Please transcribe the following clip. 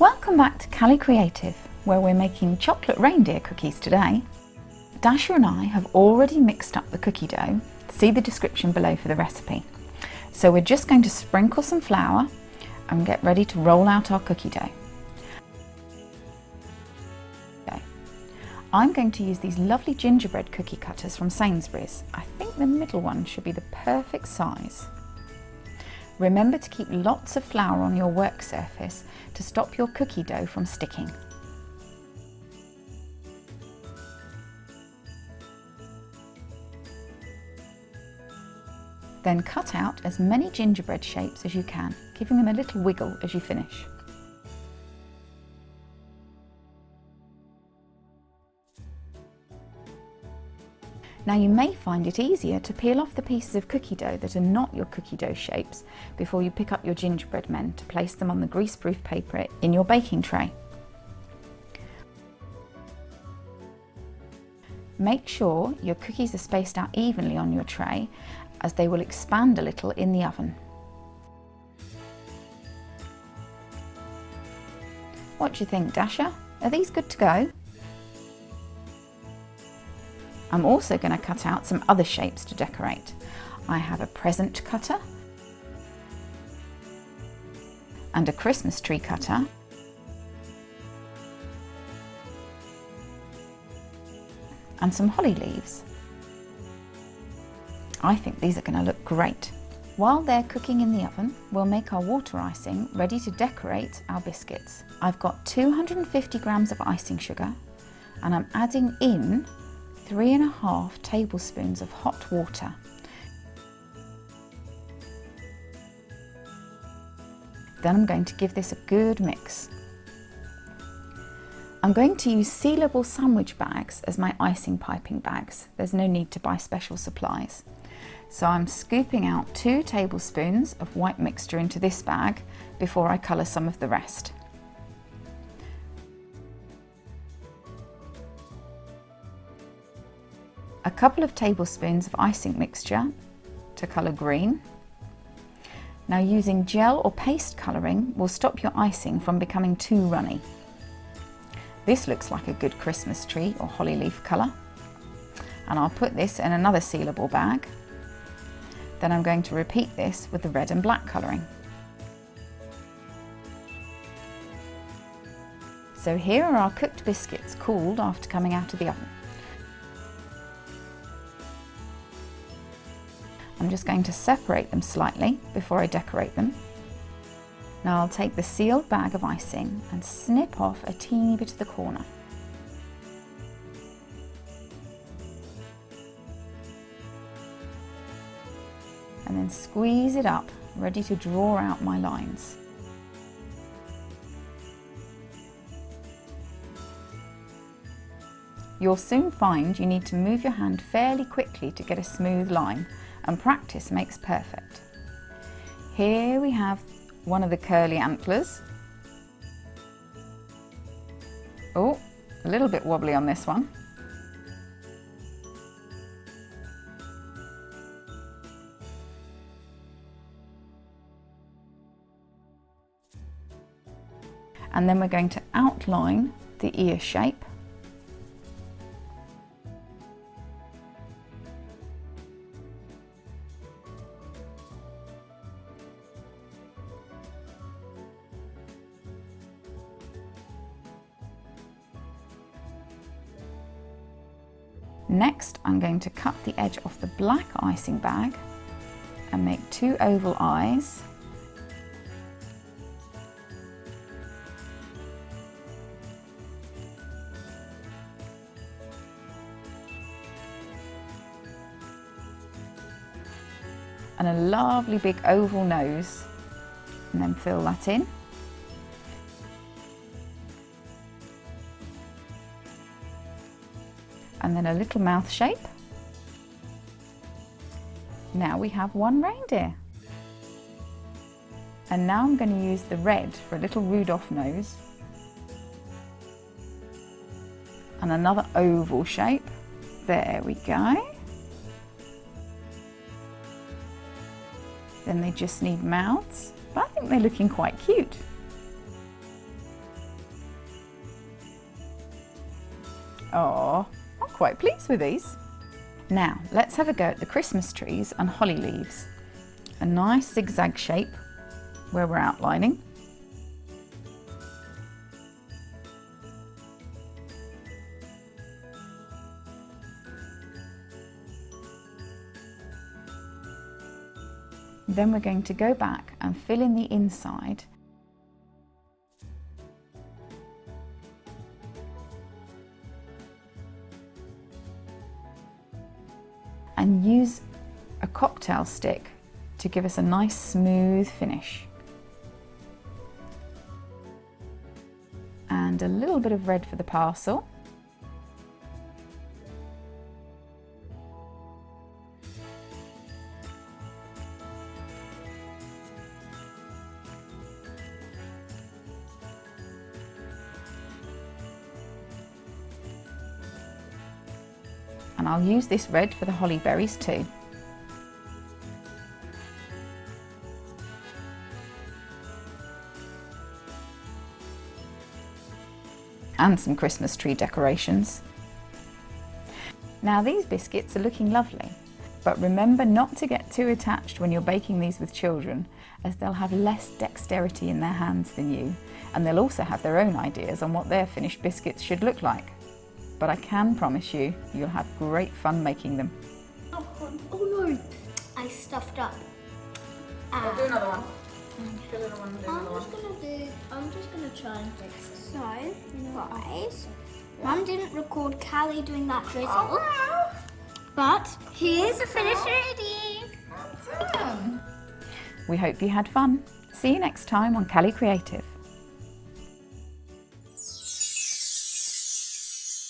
Welcome back to Cali Creative, where we're making chocolate reindeer cookies today. Dasha and I have already mixed up the cookie dough. See the description below for the recipe. So we're just going to sprinkle some flour and get ready to roll out our cookie dough. I'm going to use these lovely gingerbread cookie cutters from Sainsbury's. I think the middle one should be the perfect size. Remember to keep lots of flour on your work surface to stop your cookie dough from sticking. Then cut out as many gingerbread shapes as you can, giving them a little wiggle as you finish. Now you may find it easier to peel off the pieces of cookie dough that are not your cookie dough shapes before you pick up your gingerbread men to place them on the greaseproof paper in your baking tray. Make sure your cookies are spaced out evenly on your tray, as they will expand a little in the oven. What do you think, Dasha? Are these good to go? I'm also going to cut out some other shapes to decorate. I have a present cutter and a Christmas tree cutter and some holly leaves. I think these are going to look great. While they're cooking in the oven, we'll make our water icing ready to decorate our biscuits. I've got 250 grams of icing sugar and I'm adding in 3½ tablespoons of hot water. Then I'm going to give this a good mix. I'm going to use sealable sandwich bags as my icing piping bags. There's no need to buy special supplies. So I'm scooping out 2 tablespoons of white mixture into this bag before I colour some of the rest. A couple of tablespoons of icing mixture to colour green. Now using gel or paste colouring will stop your icing from becoming too runny. This looks like a good Christmas tree or holly leaf colour. And I'll put this in another sealable bag. Then I'm going to repeat this with the red and black colouring. So here are our cooked biscuits cooled after coming out of the oven. I'm just going to separate them slightly before I decorate them. Now I'll take the sealed bag of icing and snip off a teeny bit of the corner. And then squeeze it up, ready to draw out my lines. You'll soon find you need to move your hand fairly quickly to get a smooth line, and practice makes perfect. Here we have one of the curly antlers. Oh, a little bit wobbly on this one. And then we're going to outline the ear shape. Next, I'm going to cut the edge off the black icing bag and make 2 oval eyes. And a lovely big oval nose, and then fill that in. And then a little mouth shape. Now we have one reindeer. And now I'm going to use the red for a little Rudolph nose. And another oval shape. There we go. Then they just need mouths, but I think they're looking quite cute. Oh, I'm quite pleased with these. Now, let's have a go at the Christmas trees and holly leaves. A nice zigzag shape where we're outlining. Then we're going to go back and fill in the inside. And use a cocktail stick to give us a nice smooth finish. And a little bit of red for the parcel. And I'll use this red for the holly berries too. And some Christmas tree decorations. Now these biscuits are looking lovely, but remember not to get too attached when you're baking these with children, as they'll have less dexterity in their hands than you, and they'll also have their own ideas on what their finished biscuits should look like. But I can promise you, you'll have great fun making them. Oh no, I stuffed up. I'll do another one. Do another one, do another one. I'm just gonna try and fix this. So, guys, Mum didn't record Callie doing that drizzle, but here's the finished ready. We hope you had fun. See you next time on Callie Creative.